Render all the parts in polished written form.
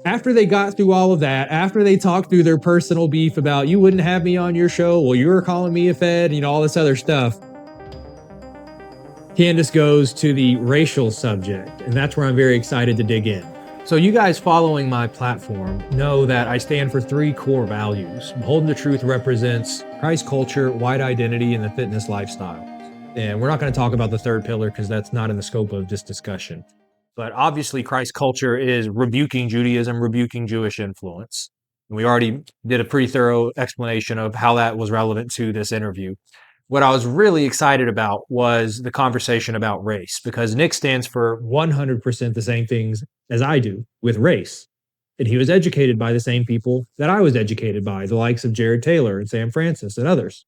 After they got through all of that, after they talked through their personal beef about you wouldn't have me on your show, well, you were calling me a fed, all this other stuff, Candace goes to the racial subject, and that's where I'm very excited to dig in. So you guys following my platform know that I stand for 3 core values. Beholden To Truth represents Christ culture, white identity, and the fitness lifestyle. And we're not going to talk about the third pillar because that's not in the scope of this discussion. But obviously Christ culture is rebuking Judaism, rebuking Jewish influence. And we already did a pretty thorough explanation of how that was relevant to this interview. What I was really excited about was the conversation about race, because Nick stands for 100% the same things as I do with race. And he was educated by the same people that I was educated by, the likes of Jared Taylor and Sam Francis and others.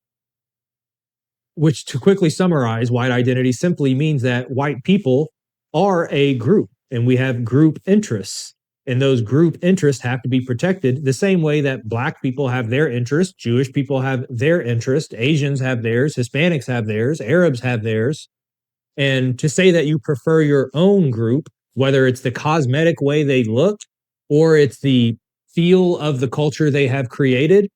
Which, to quickly summarize, white identity simply means that white people are a group and we have group interests. And those group interests have to be protected the same way that Black people have their interests, Jewish people have their interests, Asians have theirs, Hispanics have theirs, Arabs have theirs. And to say that you prefer your own group, whether it's the cosmetic way they look or it's the feel of the culture they have created,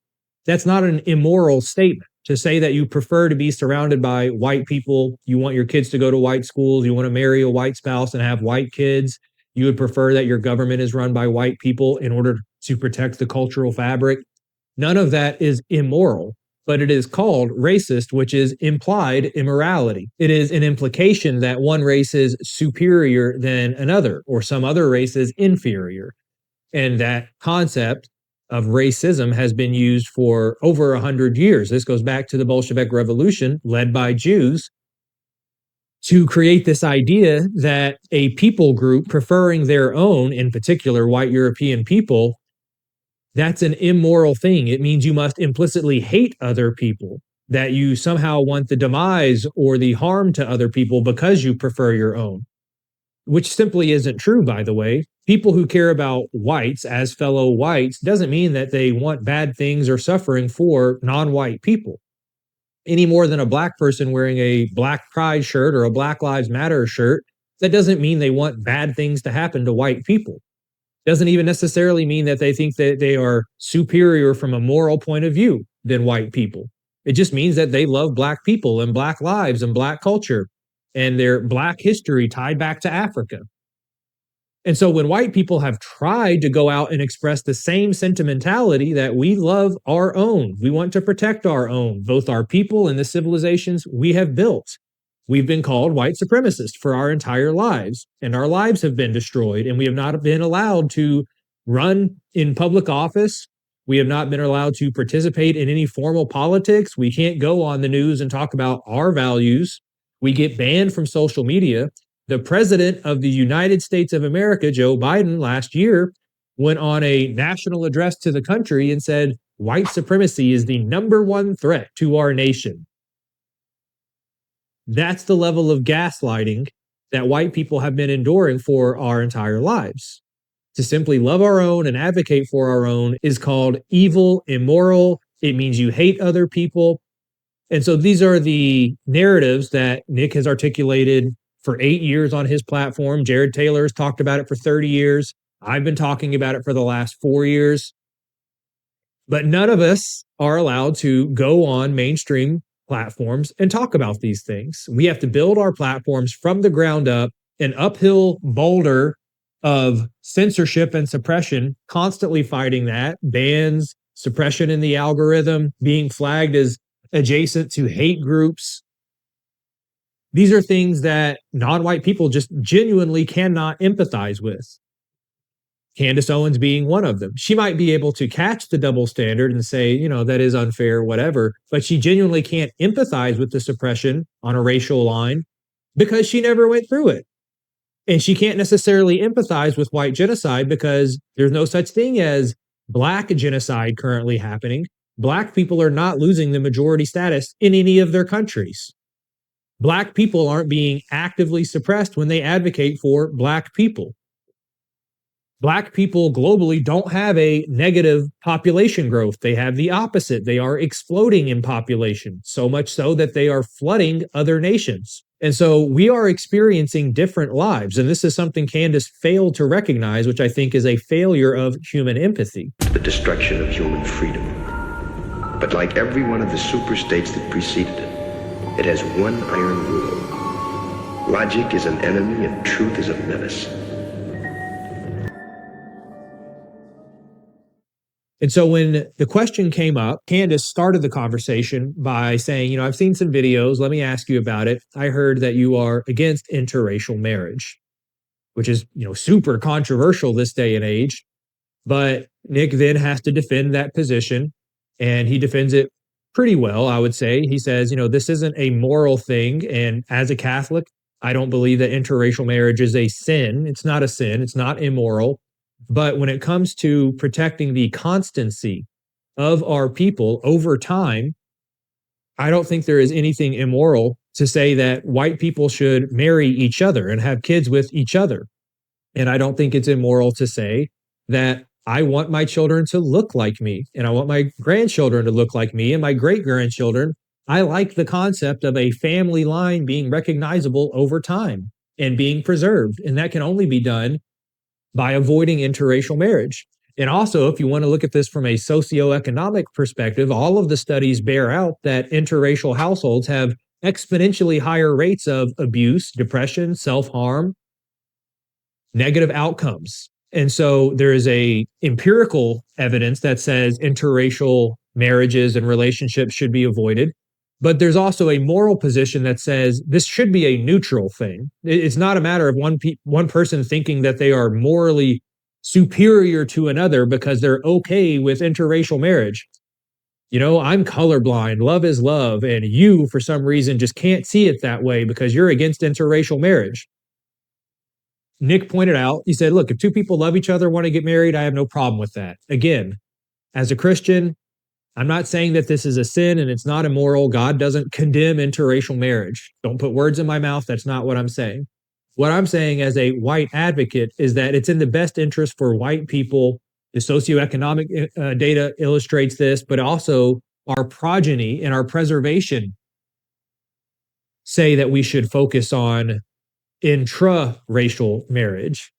that's not an immoral statement. To say that you prefer to be surrounded by white people, you want your kids to go to white schools, you want to marry a white spouse and have white kids, you would prefer that your government is run by white people in order to protect the cultural fabric. None of that is immoral, but it is called racist, which is implied immorality. It is an implication that one race is superior than another, or some other race is inferior. And that concept of racism has been used for over 100 years. This goes back to the Bolshevik Revolution led by Jews to create this idea that a people group preferring their own, in particular white European people, that's an immoral thing. It means you must implicitly hate other people, that you somehow want the demise or the harm to other people because you prefer your own, which simply isn't true, by the way. People who care about whites as fellow whites doesn't mean that they want bad things or suffering for non-white people. Any more than a Black person wearing a Black Pride shirt or a Black Lives Matter shirt, that doesn't mean they want bad things to happen to white people. Doesn't even necessarily mean that they think that they are superior from a moral point of view than white people. It just means that they love Black people and Black lives and Black culture and their Black history tied back to Africa. And so when white people have tried to go out and express the same sentimentality that we love our own, we want to protect our own, both our people and the civilizations we have built. We've been called white supremacists for our entire lives, and our lives have been destroyed, and we have not been allowed to run in public office. We have not been allowed to participate in any formal politics. We can't go on the news and talk about our values. We get banned from social media. The president of the United States of America, Joe Biden, last year went on a national address to the country and said, white supremacy is the #1 threat to our nation. That's the level of gaslighting that white people have been enduring for our entire lives. To simply love our own and advocate for our own is called evil, immoral. It means you hate other people. And so these are the narratives that Nick has articulated for 8 years on his platform. Jared Taylor has talked about it for 30 years. I've been talking about it for the last 4 years. But none of us are allowed to go on mainstream platforms and talk about these things. We have to build our platforms from the ground up, an uphill boulder of censorship and suppression, constantly fighting that, bans, suppression in the algorithm, being flagged as adjacent to hate groups. These are things that non-white people just genuinely cannot empathize with. Candace Owens being one of them. She might be able to catch the double standard and say, that is unfair, whatever, but she genuinely can't empathize with the suppression on a racial line because she never went through it. And she can't necessarily empathize with white genocide because there's no such thing as Black genocide currently happening. Black people are not losing the majority status in any of their countries. Black people aren't being actively suppressed when they advocate for Black people. Black people globally don't have a negative population growth. They have the opposite. They are exploding in population, so much so that they are flooding other nations. And so we are experiencing different lives. And this is something Candace failed to recognize, which I think is a failure of human empathy. The destruction of human freedom. But like every one of the superstates that preceded it, it has one iron rule. Logic is an enemy and truth is a menace. And so when the question came up, Candace started the conversation by saying, I've seen some videos. Let me ask you about it. I heard that you are against interracial marriage, which is, super controversial this day and age. But Nick then has to defend that position, and he defends it pretty well, I would say. He says, this isn't a moral thing. And as a Catholic, I don't believe that interracial marriage is a sin. It's not a sin. It's not immoral. But when it comes to protecting the constancy of our people over time, I don't think there is anything immoral to say that white people should marry each other and have kids with each other. And I don't think it's immoral to say that I want my children to look like me, and I want my grandchildren to look like me, and my great-grandchildren. I like the concept of a family line being recognizable over time and being preserved. And that can only be done by avoiding interracial marriage. And also, if you want to look at this from a socioeconomic perspective, all of the studies bear out that interracial households have exponentially higher rates of abuse, depression, self-harm, negative outcomes. And so there is a empirical evidence that says interracial marriages and relationships should be avoided. But there's also a moral position that says this should be a neutral thing. It's not a matter of one person thinking that they are morally superior to another because they're okay with interracial marriage. I'm colorblind, love is love, and you, for some reason, just can't see it that way because you're against interracial marriage. Nick pointed out, he said, look, if two people love each other, want to get married, I have no problem with that. Again, as a Christian, I'm not saying that this is a sin and it's not immoral. God doesn't condemn interracial marriage. Don't put words in my mouth. That's not what I'm saying. What I'm saying as a white advocate is that it's in the best interest for white people. The socioeconomic data illustrates this, but also our progeny and our preservation say that we should focus on intra-racial marriage.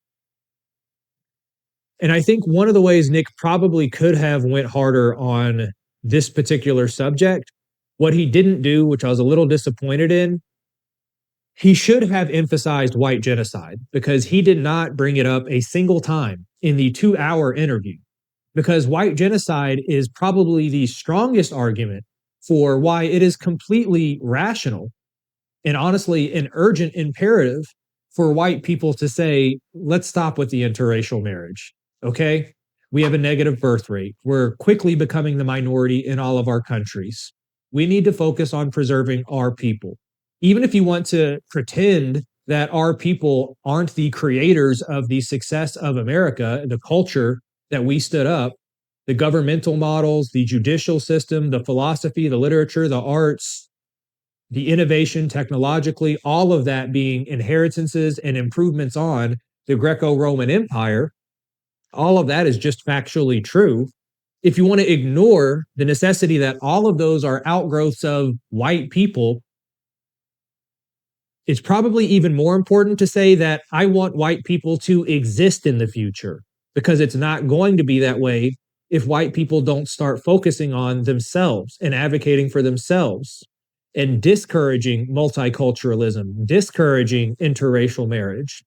And I think one of the ways Nick probably could have went harder on this particular subject, what he didn't do, which I was a little disappointed in, he should have emphasized white genocide because he did not bring it up a single time in the 2-hour interview. Because white genocide is probably the strongest argument for why it is completely rational and honestly an urgent imperative for white people to say, let's stop with the interracial marriage. Okay? We have a negative birth rate. We're quickly becoming the minority in all of our countries. We need to focus on preserving our people. Even if you want to pretend that our people aren't the creators of the success of America, the culture that we stood up, the governmental models, the judicial system, the philosophy, the literature, the arts, the innovation technologically, all of that being inheritances and improvements on the Greco-Roman Empire, all of that is just factually true. If you want to ignore the necessity that all of those are outgrowths of white people, it's probably even more important to say that I want white people to exist in the future, because it's not going to be that way if white people don't start focusing on themselves and advocating for themselves and discouraging multiculturalism, discouraging interracial marriage.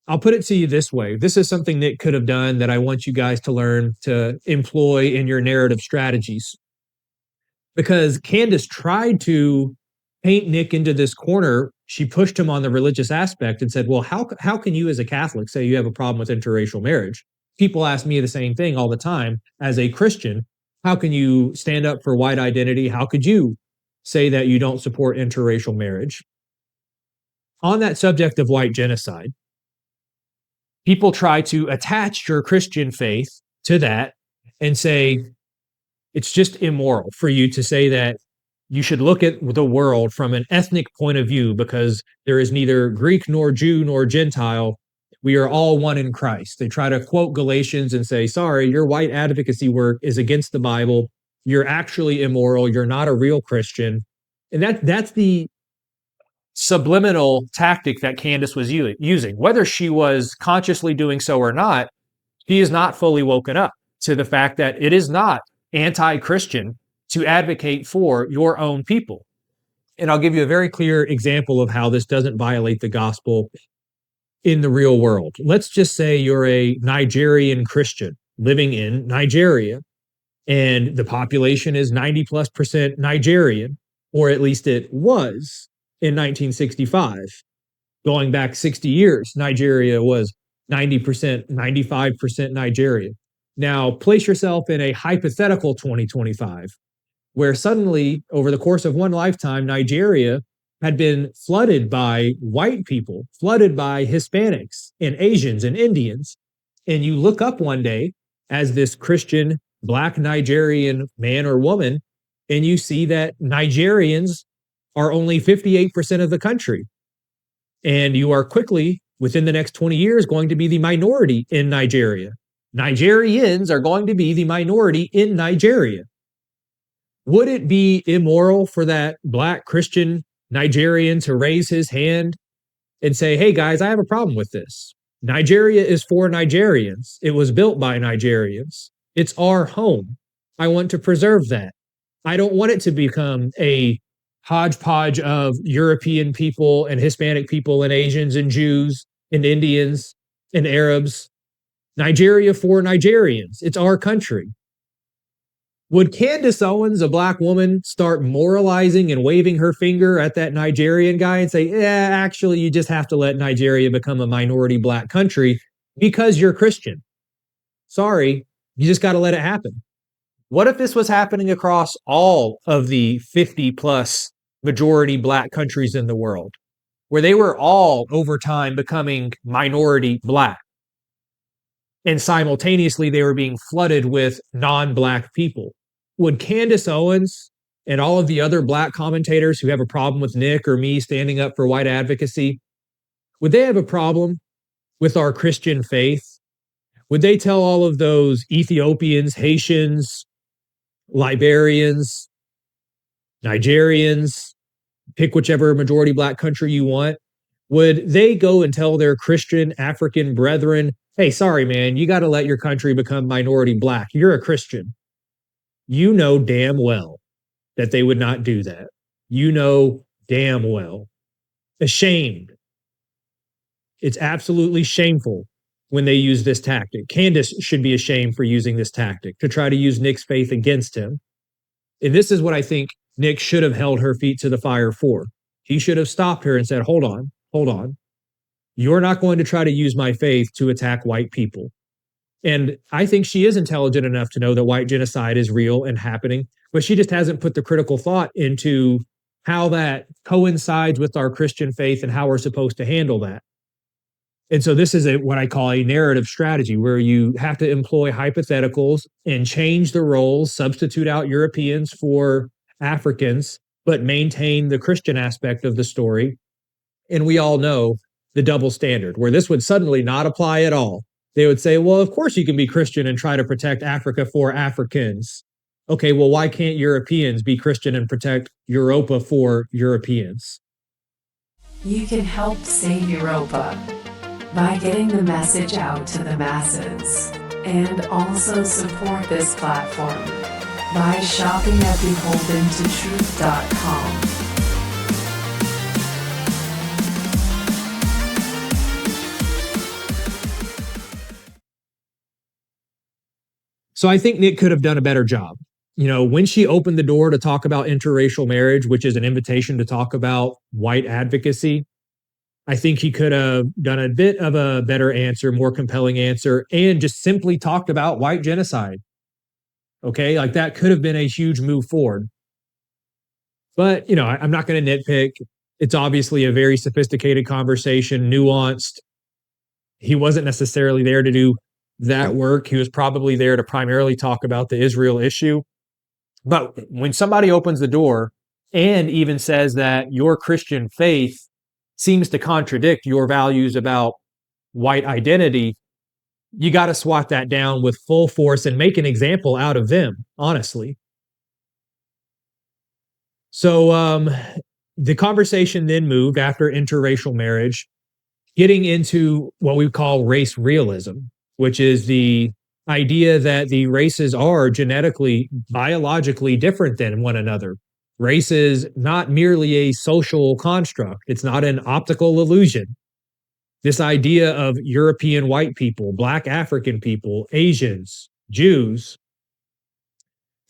I'll put it to you this way. This is something Nick could have done that I want you guys to learn to employ in your narrative strategies. Because Candace tried to paint Nick into this corner. She pushed him on the religious aspect and said, well, how can you as a Catholic say you have a problem with interracial marriage? People ask me the same thing all the time. As a Christian, how can you stand up for white identity? How could you say that you don't support interracial marriage? On that subject of white genocide, people try to attach your Christian faith to that and say it's just immoral for you to say that you should look at the world from an ethnic point of view because there is neither Greek nor Jew nor Gentile. We are all one in Christ. They try to quote Galatians and say, sorry, your white advocacy work is against the Bible. You're actually immoral. You're not a real Christian. And that's the subliminal tactic that Candace was using. Whether she was consciously doing so or not, she is not fully woken up to the fact that it is not anti-Christian to advocate for your own people. And I'll give you a very clear example of how this doesn't violate the gospel in the real world. Let's just say you're a Nigerian Christian living in Nigeria, and the population is 90+% Nigerian, or at least it was in 1965. Going back 60 years, Nigeria was 90%, 95% Nigerian. Now, place yourself in a hypothetical 2025, where suddenly, over the course of one lifetime, Nigeria had been flooded by white people, flooded by Hispanics and Asians and Indians. And you look up one day as this Christian Black Nigerian man or woman, and you see that Nigerians are only 58% of the country. And you are quickly, within the next 20 years, going to be the minority in Nigeria. Nigerians are going to be the minority in Nigeria. Would it be immoral for that Black Christian Nigerian to raise his hand and say, hey guys, I have a problem with this. Nigeria is for Nigerians. It was built by Nigerians. It's our home. I want to preserve that. I don't want it to become a hodgepodge of European people and Hispanic people and Asians and Jews and Indians and Arabs. Nigeria for Nigerians. It's our country. Would Candace Owens, a Black woman, start moralizing and waving her finger at that Nigerian guy and say, yeah, actually, you just have to let Nigeria become a minority Black country because you're Christian? Sorry, you just got to let it happen. What if this was happening across all of the 50+ majority Black countries in the world, where they were all over time becoming minority Black, and simultaneously they were being flooded with non-Black people? Would Candace Owens and all of the other Black commentators who have a problem with Nick or me standing up for white advocacy, would they have a problem with our Christian faith? Would they tell all of those Ethiopians, Haitians, Liberians, Nigerians, pick whichever majority Black country you want, would they go and tell their Christian African brethren, hey, sorry, man, you got to let your country become minority Black. You're a Christian. You know damn well that they would not do that. You know damn well. Ashamed. It's absolutely shameful when they use this tactic. Candace should be ashamed for using this tactic to try to use Nick's faith against him. And this is what I think Nick should have held her feet to the fire for. He should have stopped her and said, hold on. You're not going to try to use my faith to attack white people. And I think she is intelligent enough to know that white genocide is real and happening, but she just hasn't put the critical thought into how that coincides with our Christian faith and how we're supposed to handle that. And so this is what I call a narrative strategy, where you have to employ hypotheticals and change the roles, substitute out Europeans for Africans, but maintain the Christian aspect of the story. And we all know the double standard, where this would suddenly not apply at all. They would say, well, of course you can be Christian and try to protect Africa for Africans. Okay, well, why can't Europeans be Christian and protect Europa for Europeans? You can help save Europa by getting the message out to the masses, and also support this platform by shopping at BeholdenToTruth.com. So I think Nick could have done a better job. You know, when she opened the door to talk about interracial marriage, which is an invitation to talk about white advocacy, I think he could have done a bit of a better answer, more compelling answer, and just simply talked about white genocide. Okay, like that could have been a huge move forward. But, you know, I'm not going to nitpick. It's obviously a very sophisticated conversation, nuanced. He wasn't necessarily there to do that work. He was probably there to primarily talk about the Israel issue. But when somebody opens the door and even says that your Christian faith seems to contradict your values about white identity, you got to swat that down with full force and make an example out of them, honestly. So the conversation then moved after interracial marriage, getting into what we call race realism, which is the idea that the races are genetically, biologically different than one another. Race is not merely a social construct, it's not an optical illusion. This idea of European white people, Black African people, Asians, Jews,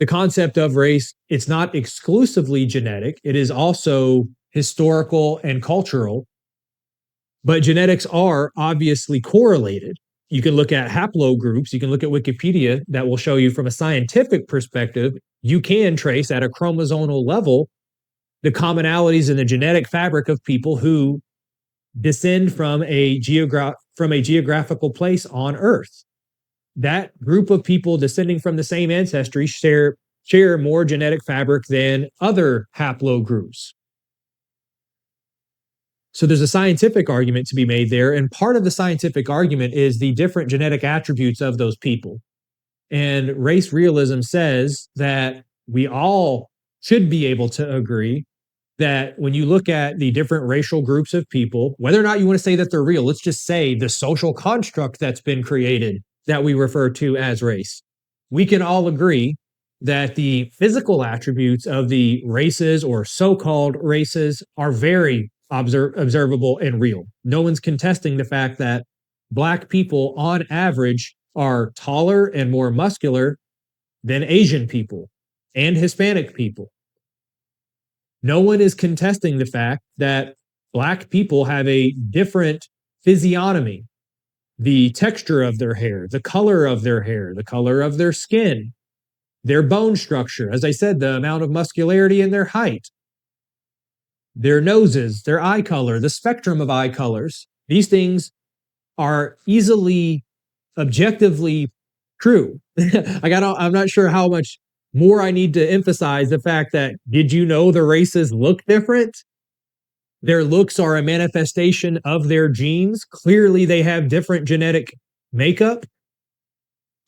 the concept of race, it's not exclusively genetic, it is also historical and cultural. But genetics are obviously correlated. You can look at haplogroups, you can look at Wikipedia that will show you from a scientific perspective, you can trace at a chromosomal level the commonalities in the genetic fabric of people who descend from a geographical place on Earth. That group of people descending from the same ancestry share more genetic fabric than other haplogroups. So there's a scientific argument to be made there. And part of the scientific argument is the different genetic attributes of those people. And race realism says that we all should be able to agree that when you look at the different racial groups of people, whether or not you want to say that they're real, let's just say the social construct that's been created that we refer to as race. We can all agree that the physical attributes of the races or so-called races are very observable and real. No one's contesting the fact that Black people on average are taller and more muscular than Asian people and Hispanic people. No one is contesting the fact that Black people have a different physiognomy, the texture of their hair, the color of their hair, the color of their skin, their bone structure, as I said, the amount of muscularity in their height, their noses, their eye color, the spectrum of eye colors. These things are easily, objectively true. I'm not sure how much more I need to emphasize the fact that, did you know the races look different? Their looks are a manifestation of their genes. Clearly, they have different genetic makeup.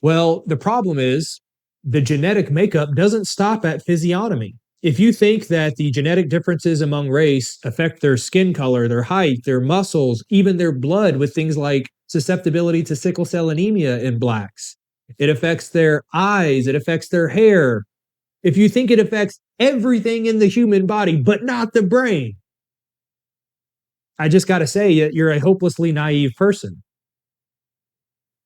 Well, the problem is the genetic makeup doesn't stop at physiognomy. If you think that the genetic differences among race affect their skin color, their height, their muscles, even their blood, with things like susceptibility to sickle cell anemia in Blacks, it affects their eyes, it affects their hair. If you think it affects everything in the human body, but not the brain, I just got to say, you're a hopelessly naive person.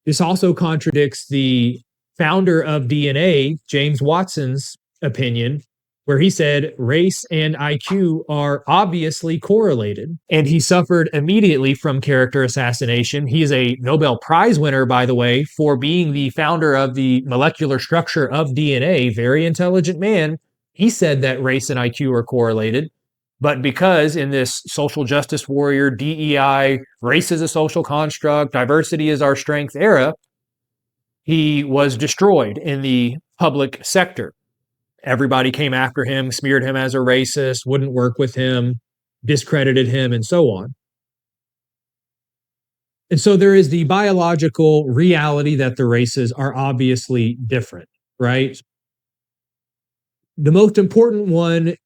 This also contradicts the founder of DNA, James Watson's opinion, where he said race and IQ are obviously correlated. And he suffered immediately from character assassination. He is a Nobel Prize winner, by the way, for being the founder of the molecular structure of DNA. Very intelligent man. He said that race and IQ are correlated. But because in this social justice warrior, DEI, race is a social construct, diversity is our strength era, he was destroyed in the public sector. Everybody came after him, smeared him as a racist, wouldn't work with him, discredited him, and so on. And so there is the biological reality that the races are obviously different, right? The most important one,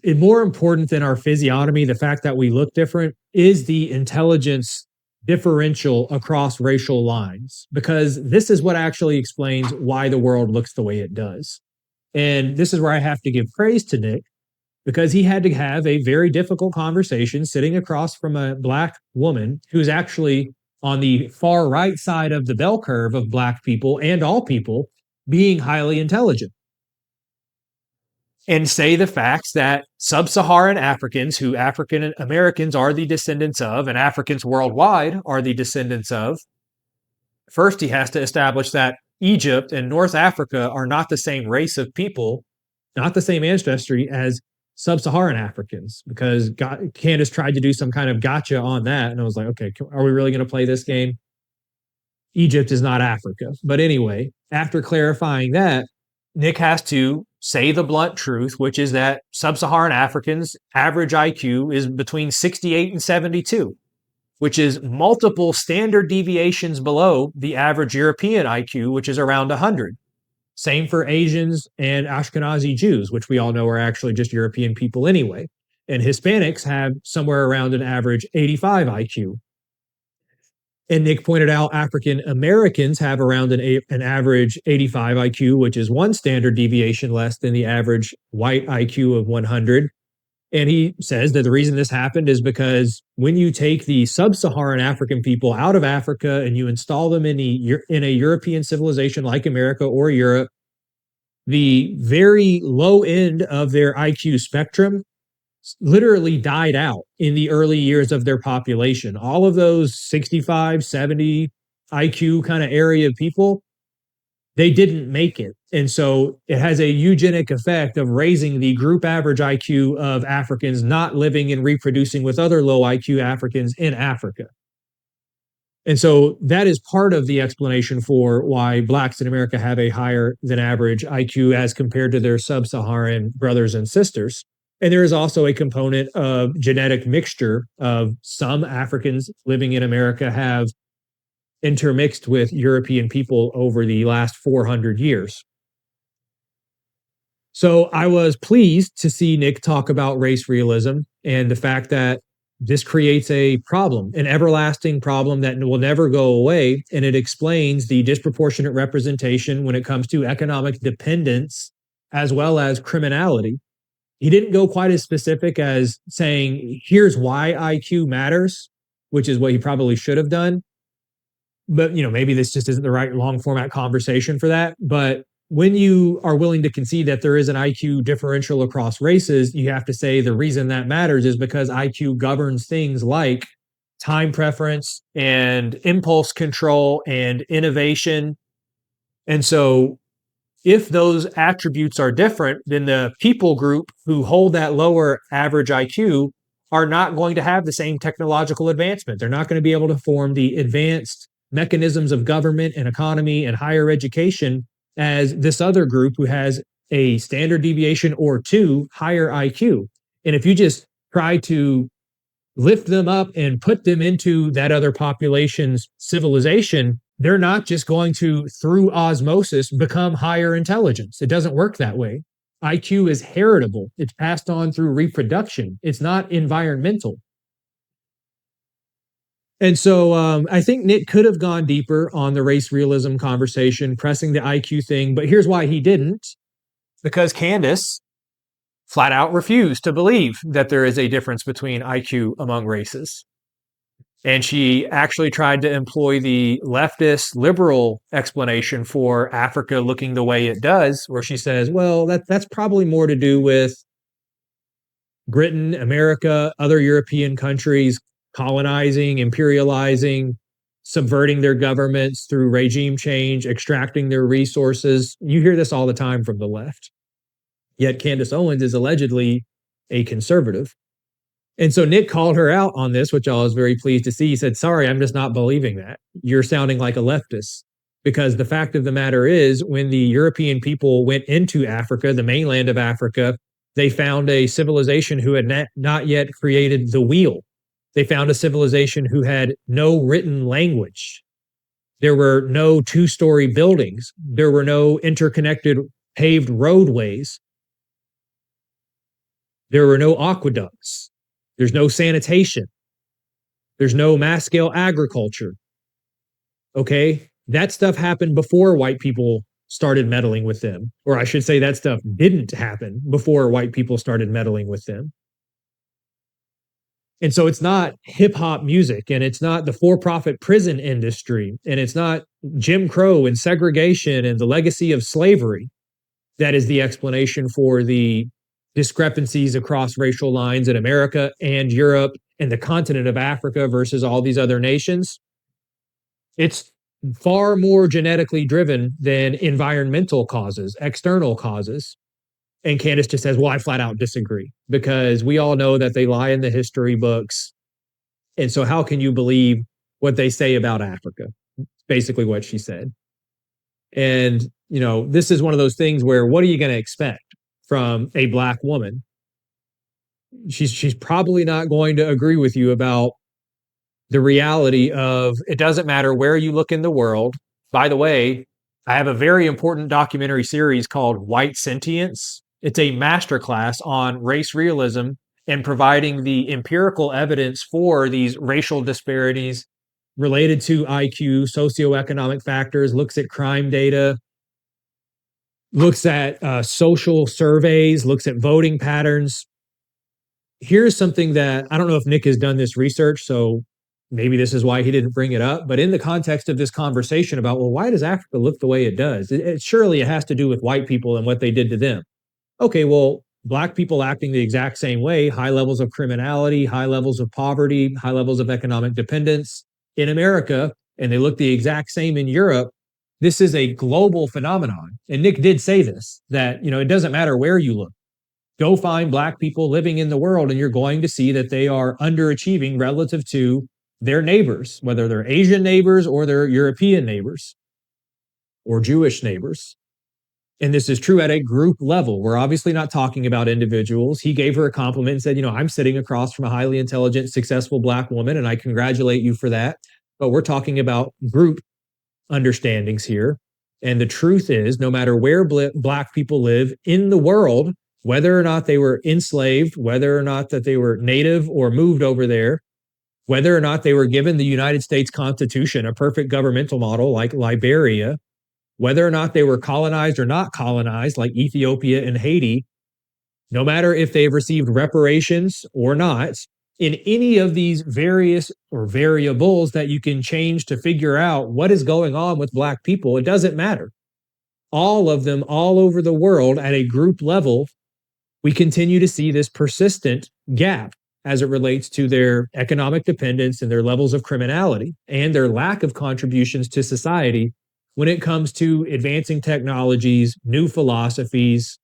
and more important than our physiognomy, the fact that we look different, is the intelligence differential across racial lines, because this is what actually explains why the world looks the way it does. And this is where I have to give praise to Nick, because he had to have a very difficult conversation sitting across from a Black woman who's actually on the far right side of the bell curve of Black people and all people being highly intelligent. And say the facts that sub-Saharan Africans, who African Americans are the descendants of, and Africans worldwide are the descendants of, first he has to establish that Egypt and North Africa are not the same race of people, not the same ancestry as sub-Saharan Africans, because Candace tried to do some kind of gotcha on that. And I was like, okay, are we really going to play this game? Egypt is not Africa. But anyway, after clarifying that, Nick has to say the blunt truth, which is that sub-Saharan Africans' average IQ is between 68 and 72, which is multiple standard deviations below the average European IQ, which is around 100. Same for Asians and Ashkenazi Jews, which we all know are actually just European people anyway. and Hispanics have somewhere around an average 85 IQ. And Nick pointed out African Americans have around an average 85 IQ, which is one standard deviation less than the average white IQ of 100. And he says that the reason this happened is because when you take the sub-Saharan African people out of Africa and you install them in a European civilization like America or Europe, the very low end of their IQ spectrum literally died out in the early years of their population. All of those 65, 70 IQ kind of area people, they didn't make it. And so it has a eugenic effect of raising the group average IQ of Africans not living and reproducing with other low IQ Africans in Africa. And so that is part of the explanation for why Blacks in America have a higher than average IQ as compared to their sub-Saharan brothers and sisters. And there is also a component of genetic mixture of some Africans living in America have intermixed with European people over the last 400 years. So I was pleased to see Nick talk about race realism and the fact that this creates a problem, an everlasting problem that will never go away. And it explains the disproportionate representation when it comes to economic dependence as well as criminality. He didn't go quite as specific as saying, here's why IQ matters, which is what he probably should have done. But, maybe this just isn't the right long format conversation for that. But when you are willing to concede that there is an IQ differential across races, you have to say the reason that matters is because IQ governs things like time preference and impulse control and innovation. And so if those attributes are different, then the people group who hold that lower average IQ are not going to have the same technological advancement. They're not going to be able to form the advanced mechanisms of government and economy and higher education as this other group who has a standard deviation or two higher IQ. And if you just try to lift them up and put them into that other population's civilization, they're not just going to, through osmosis, become higher intelligence. It doesn't work that way. IQ is heritable. It's passed on through reproduction. It's not environmental. And so I think Nick could have gone deeper on the race realism conversation, pressing the IQ thing, but here's why he didn't. Because Candace flat out refused to believe that there is a difference between IQ among races. And she actually tried to employ the leftist liberal explanation for Africa looking the way it does, where she says, well, that's probably more to do with Britain, America, other European countries colonizing, imperializing, subverting their governments through regime change, extracting their resources. You hear this all the time from the left. Yet Candace Owens is allegedly a conservative. And so Nick called her out on this, which I was very pleased to see. He said, sorry, I'm just not believing that. You're sounding like a leftist. Because the fact of the matter is, when the European people went into Africa, the mainland of Africa, they found a civilization who had not yet created the wheel. They found a civilization who had no written language. There were no two-story buildings. There were no interconnected paved roadways. There were no aqueducts. There's no sanitation. There's no mass-scale agriculture. Okay? That stuff happened before white people started meddling with them. Or I should say that stuff didn't happen before white people started meddling with them. And so it's not hip-hop music, and it's not the for-profit prison industry, and it's not Jim Crow and segregation and the legacy of slavery that is the explanation for the discrepancies across racial lines in America and Europe and the continent of Africa versus all these other nations. It's far more genetically driven than environmental causes, external causes. And Candace just says, well, I flat out disagree, because we all know that they lie in the history books. And so how can you believe what they say about Africa? Basically what she said. And, this is one of those things where what are you going to expect from a Black woman? She's probably not going to agree with you about the reality of it doesn't matter where you look in the world. By the way, I have a very important documentary series called White Sentience. It's a masterclass on race realism and providing the empirical evidence for these racial disparities related to IQ, socioeconomic factors, looks at crime data, looks at social surveys, looks at voting patterns. Here's something that I don't know if Nick has done this research, so maybe this is why he didn't bring it up. But in the context of this conversation about, well, why does Africa look the way it does? Surely it has to do with white people and what they did to them. Okay, well, Black people acting the exact same way, high levels of criminality, high levels of poverty, high levels of economic dependence in America, and they look the exact same in Europe. This is a global phenomenon. And Nick did say this, that, it doesn't matter where you look. Go find Black people living in the world, and you're going to see that they are underachieving relative to their neighbors, whether they're Asian neighbors or their European neighbors or Jewish neighbors. And this is true at a group level. We're obviously not talking about individuals. He gave her a compliment and said, I'm sitting across from a highly intelligent, successful Black woman, and I congratulate you for that. But we're talking about group understandings here. And the truth is, no matter where Black people live in the world, whether or not they were enslaved, whether or not that they were native or moved over there, whether or not they were given the United States Constitution, a perfect governmental model like Liberia, whether or not they were colonized or not colonized like Ethiopia and Haiti, no matter if they've received reparations or not, in any of these various or variables that you can change to figure out what is going on with Black people, it doesn't matter. All of them, all over the world at a group level, we continue to see this persistent gap as it relates to their economic dependence and their levels of criminality and their lack of contributions to society when it comes to advancing technologies, new philosophies,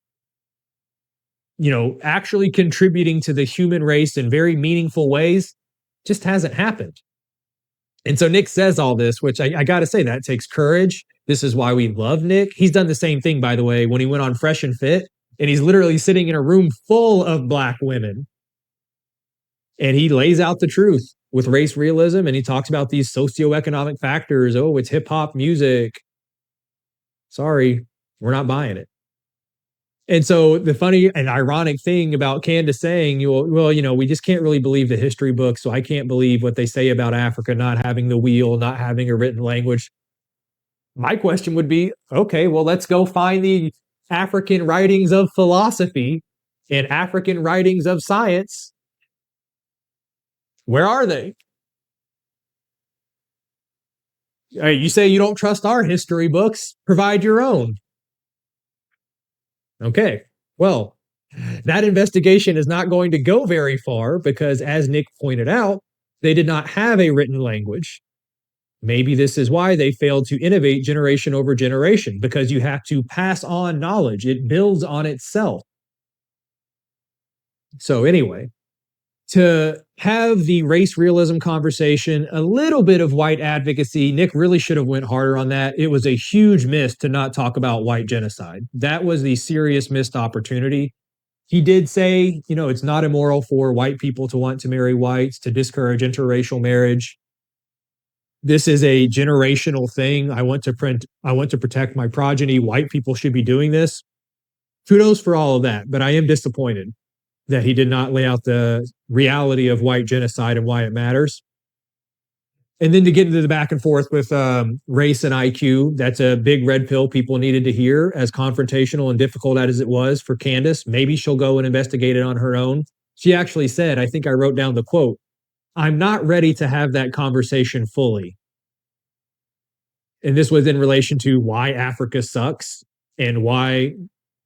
actually contributing to the human race in very meaningful ways, just hasn't happened. And so Nick says all this, which I got to say, that takes courage. This is why we love Nick. He's done the same thing, by the way, when he went on Fresh and Fit, and he's literally sitting in a room full of Black women. And he lays out the truth with race realism, and he talks about these socioeconomic factors. Oh, it's hip hop music. Sorry, we're not buying it. And so the funny and ironic thing about Candace saying, we just can't really believe the history books, so I can't believe what they say about Africa not having the wheel, not having a written language. My question would be, okay, well, let's go find the African writings of philosophy and African writings of science. Where are they? You say you don't trust our history books, provide your own. Okay, well, that investigation is not going to go very far because, as Nick pointed out, they did not have a written language. Maybe this is why they failed to innovate generation over generation, because you have to pass on knowledge. It builds on itself. So anyway, to have the race realism conversation, a little bit of white advocacy, Nick really should have went harder on that. It was a huge miss to not talk about white genocide. That was the serious missed opportunity. He did say, it's not immoral for white people to want to marry whites, to discourage interracial marriage. This is a generational thing. I want to protect my progeny. White people should be doing this. Kudos for all of that, but I am disappointed that he did not lay out the reality of white genocide and why it matters. And then to get into the back and forth with race and IQ, that's a big red pill people needed to hear, as confrontational and difficult as it was for Candace. Maybe she'll go and investigate it on her own. She actually said, I think I wrote down the quote, "I'm not ready to have that conversation fully." And this was in relation to why Africa sucks and why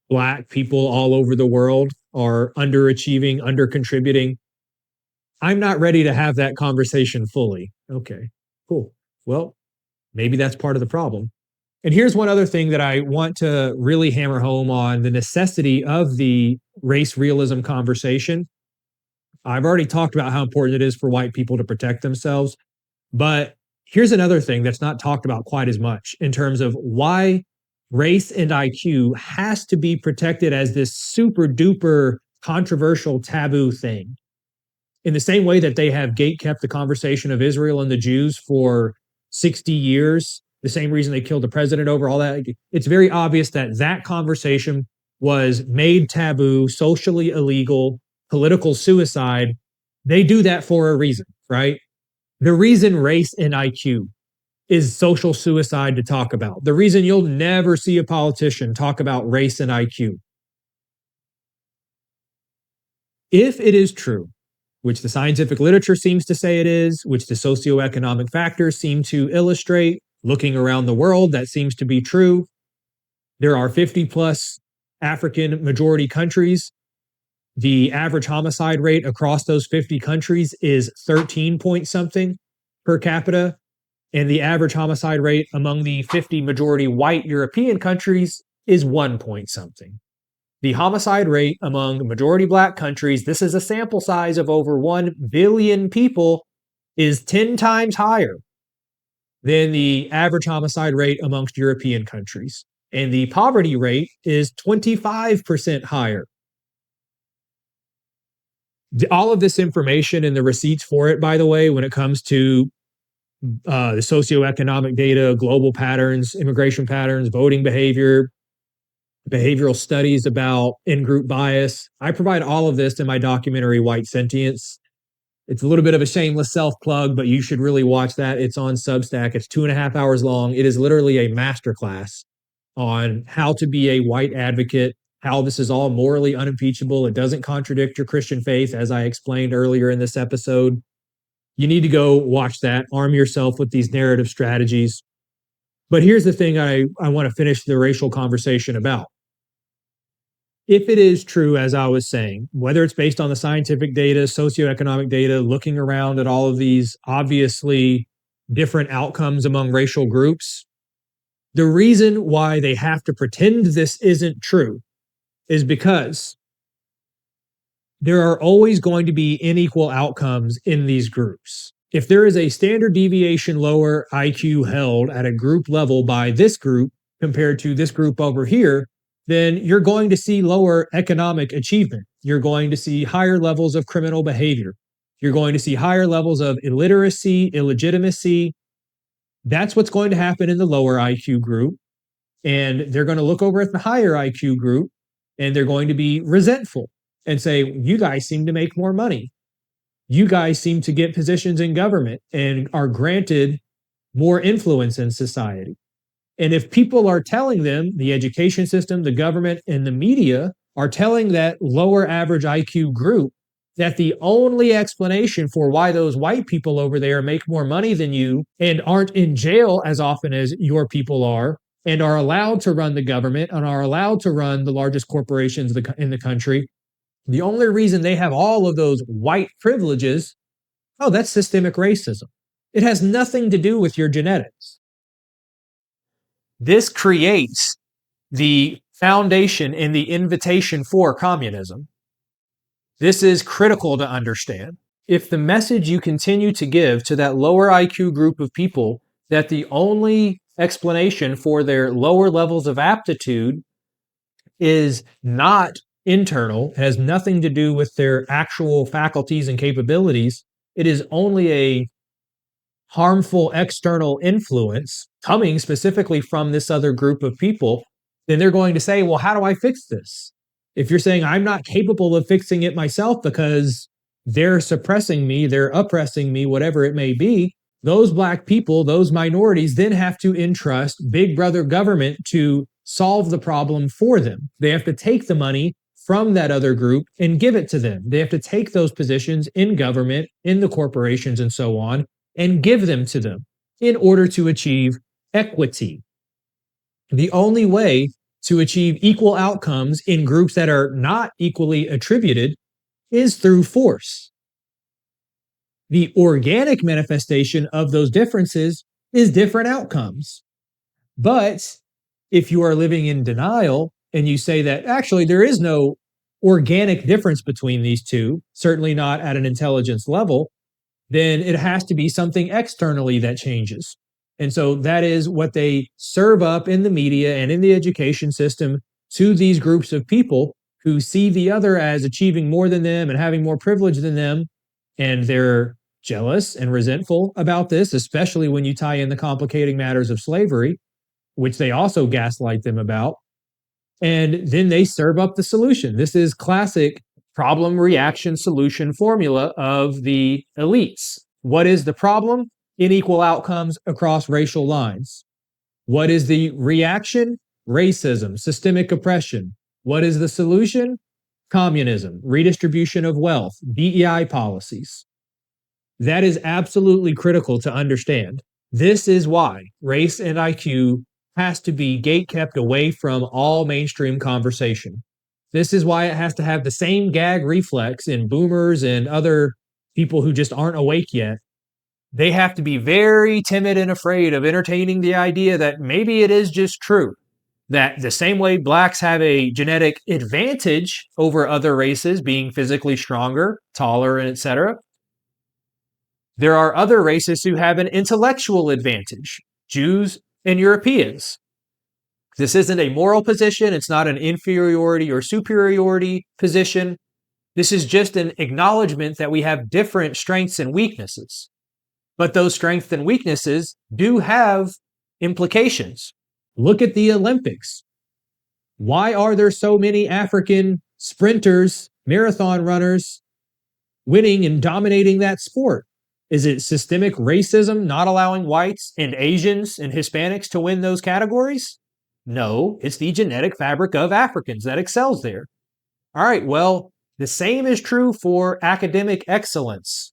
Black people all over the world are underachieving, undercontributing. I'm not ready to have that conversation fully. Okay, cool. Well, maybe that's part of the problem. And here's one other thing that I want to really hammer home on: the necessity of the race realism conversation. I've already talked about how important it is for white people to protect themselves, but here's another thing that's not talked about quite as much in terms of why race and IQ has to be protected as this super duper controversial taboo thing. In the same way that they have gatekept the conversation of Israel and the Jews for 60 years, the same reason they killed the president over all that, it's very obvious that that conversation was made taboo, socially illegal, political suicide, they do that for a reason, right? The reason race and IQ is social suicide to talk about. The reason you'll never see a politician talk about race and IQ. If it is true, which the scientific literature seems to say it is, which the socioeconomic factors seem to illustrate, looking around the world, that seems to be true. There are 50 plus African majority countries. The average homicide rate across those 50 countries is 13 point something per capita. And the average homicide rate among the 50 majority white European countries is 1 point something. The homicide rate among majority black countries, this is a sample size of over 1 billion people, is 10 times higher than the average homicide rate amongst European countries. And the poverty rate is 25% higher. All of this information and the receipts for it, by the way, when it comes to the socioeconomic data, global patterns, immigration patterns, voting behavior, behavioral studies about in-group bias. I provide all of this in my documentary, White Sentience. It's a little bit of a shameless self-plug, but you should really watch that. It's on Substack. It's 2.5 hours long. It is literally a masterclass on how to be a white advocate, how this is all morally unimpeachable. It doesn't contradict your Christian faith, as I explained earlier in this episode. You need to go watch that, arm yourself with these narrative strategies. But here's the thing I want to finish the racial conversation about. If it is true, as I was saying, whether it's based on the scientific data, socioeconomic data, looking around at all of these obviously different outcomes among racial groups, the reason why they have to pretend this isn't true is because there are always going to be unequal outcomes in these groups. If there is a standard deviation lower IQ held at a group level by this group compared to this group over here, then you're going to see lower economic achievement. You're going to see higher levels of criminal behavior. You're going to see higher levels of illiteracy, illegitimacy. That's what's going to happen in the lower IQ group. And they're going to look over at the higher IQ group and they're going to be resentful and say, you guys seem to make more money. You guys seem to get positions in government and are granted more influence in society. And if people are telling them, the education system, the government, and the media are telling that lower average IQ group that the only explanation for why those white people over there make more money than you and aren't in jail as often as your people are and are allowed to run the government and are allowed to run the largest corporations in the country, the only reason they have all of those white privileges, oh, that's systemic racism. It has nothing to do with your genetics. This creates the foundation and the invitation for communism. This is critical to understand. If the message you continue to give to that lower IQ group of people that the only explanation for their lower levels of aptitude is not internal, has nothing to do with their actual faculties and capabilities, it is only a harmful external influence coming specifically from this other group of people, then they're going to say, well, how do I fix this? If you're saying I'm not capable of fixing it myself because they're suppressing me, they're oppressing me, whatever it may be, those black people, those minorities then have to entrust big brother government to solve the problem for them. They have to take the money from that other group and give it to them. They have to take those positions in government, in the corporations and so on, and give them to them in order to achieve equity. The only way to achieve equal outcomes in groups that are not equally attributed is through force. The organic manifestation of those differences is different outcomes. But if you are living in denial and you say that actually there is no organic difference between these two, certainly not at an intelligence level, then it has to be something externally that changes. And so that is what they serve up in the media and in the education system to these groups of people who see the other as achieving more than them and having more privilege than them. And they're jealous and resentful about this, especially when you tie in the complicating matters of slavery, which they also gaslight them about. And then they serve up the solution. This is classic problem, reaction, solution formula of the elites. What is the problem? Unequal outcomes across racial lines. What is the reaction? Racism, systemic oppression. What is the solution? Communism, redistribution of wealth, DEI policies. That is absolutely critical to understand. This is why race and IQ has to be gatekept away from all mainstream conversation. This is why it has to have the same gag reflex in boomers and other people who just aren't awake yet. They have to be very timid and afraid of entertaining the idea that maybe it is just true. That the same way blacks have a genetic advantage over other races, being physically stronger, taller, and etc., there are other races who have an intellectual advantage, Jews and Europeans. This isn't a moral position. It's not an inferiority or superiority position. This is just an acknowledgement that we have different strengths and weaknesses. But those strengths and weaknesses do have implications. Look at the Olympics. Why are there so many African sprinters, marathon runners, winning and dominating that sport? Is it systemic racism not allowing whites and Asians and Hispanics to win those categories? No, it's the genetic fabric of Africans that excels there. All right, well, the same is true for academic excellence.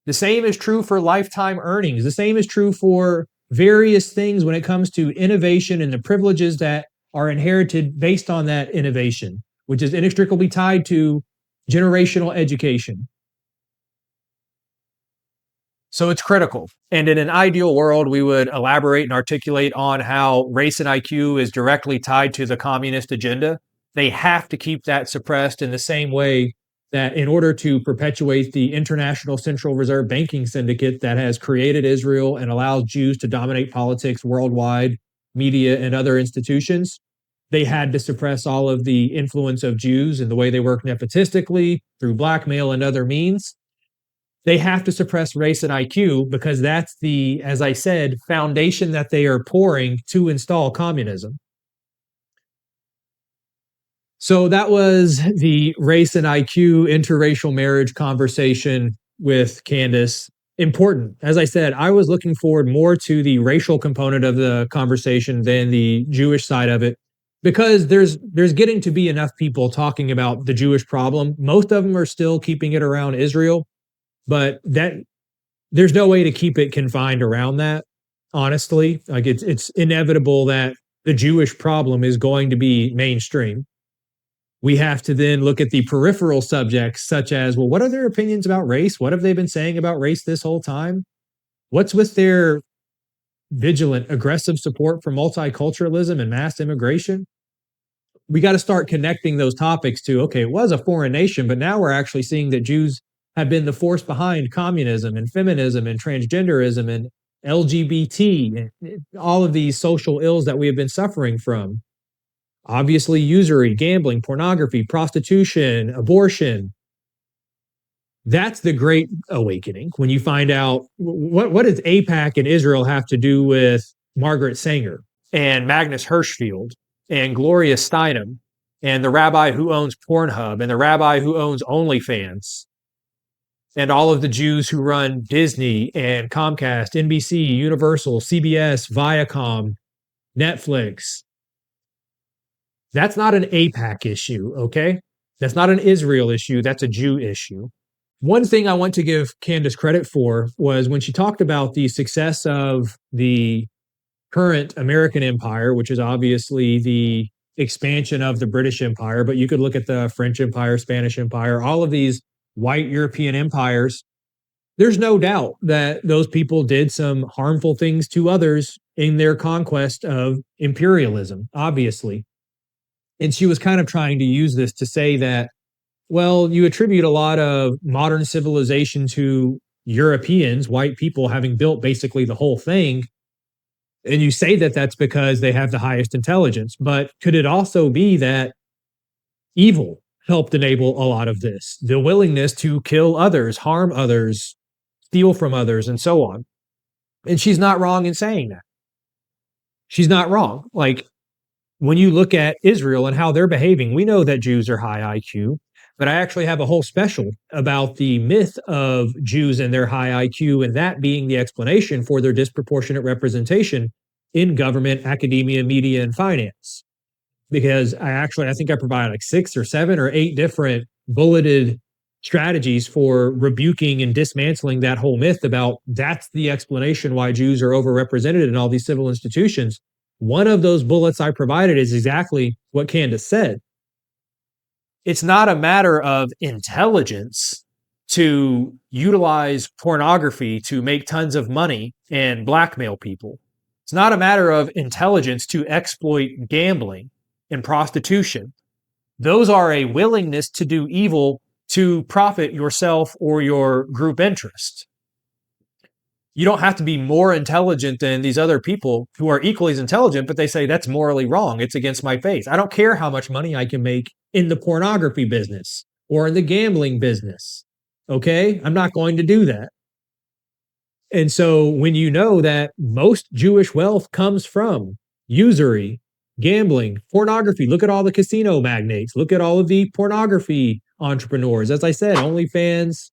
The same is true for lifetime earnings. The same is true for various things when it comes to innovation and the privileges that are inherited based on that innovation, which is inextricably tied to generational education. So it's critical. And in an ideal world, we would elaborate and articulate on how race and IQ is directly tied to the communist agenda. They have to keep that suppressed in the same way that in order to perpetuate the international central reserve banking syndicate that has created Israel and allows Jews to dominate politics worldwide, media, and other institutions, they had to suppress all of the influence of Jews and the way they work nepotistically through blackmail and other means. They have to suppress race and IQ because that's the, as I said, foundation that they are pouring to install communism. So that was the race and IQ interracial marriage conversation with Candace. Important. As I said, I was looking forward more to the racial component of the conversation than the Jewish side of it, because there's getting to be enough people talking about the Jewish problem. Most of them are still keeping it around Israel, but that there's no way to keep it confined around that. Honestly, like it's inevitable that the Jewish problem is going to be mainstream. We have to then look at the peripheral subjects, such as, well, what are their opinions about race? What have they been saying about race this whole time? What's with their vigilant, aggressive support for multiculturalism and mass immigration? We got to start connecting those topics to, okay, it was a foreign nation, but now we're actually seeing that Jews have been the force behind communism and feminism and transgenderism and LGBT, and all of these social ills that we have been suffering from. Obviously, usury, gambling, pornography, prostitution, abortion. That's the great awakening when you find out what does AIPAC and Israel have to do with Margaret Sanger and Magnus Hirschfeld and Gloria Steinem and the rabbi who owns Pornhub and the rabbi who owns OnlyFans and all of the Jews who run Disney and Comcast, NBC, Universal, CBS, Viacom, Netflix. That's not an AIPAC issue, okay? That's not an Israel issue. That's a Jew issue. One thing I want to give Candace credit for was when she talked about the success of the current American empire, which is obviously the expansion of the British Empire, but you could look at the French Empire, Spanish Empire, all of these white European empires. There's no doubt that those people did some harmful things to others in their conquest of imperialism, obviously. And she was kind of trying to use this to say that, well, you attribute a lot of modern civilization to Europeans, white people having built basically the whole thing. And you say that that's because they have the highest intelligence. But could it also be that evil helped enable a lot of this? The willingness to kill others, harm others, steal from others, and so on. And she's not wrong in saying that. She's not wrong. Like, when you look at Israel and how they're behaving, we know that Jews are high IQ. But I actually have a whole special about the myth of Jews and their high IQ, and that being the explanation for their disproportionate representation in government, academia, media, and finance. Because I think I provide like 6 or 7 or 8 different bulleted strategies for rebuking and dismantling that whole myth about that's the explanation why Jews are overrepresented in all these civil institutions. One of those bullets I provided is exactly what Candace said. It's not a matter of intelligence to utilize pornography to make tons of money and blackmail people. It's not a matter of intelligence to exploit gambling and prostitution. Those are a willingness to do evil to profit yourself or your group interest. You don't have to be more intelligent than these other people who are equally as intelligent, but they say that's morally wrong. It's against my faith. I don't care how much money I can make in the pornography business or in the gambling business. Okay? I'm not going to do that. And so when you know that most Jewish wealth comes from usury, gambling, pornography, look at all the casino magnates, look at all of the pornography entrepreneurs. As I said, OnlyFans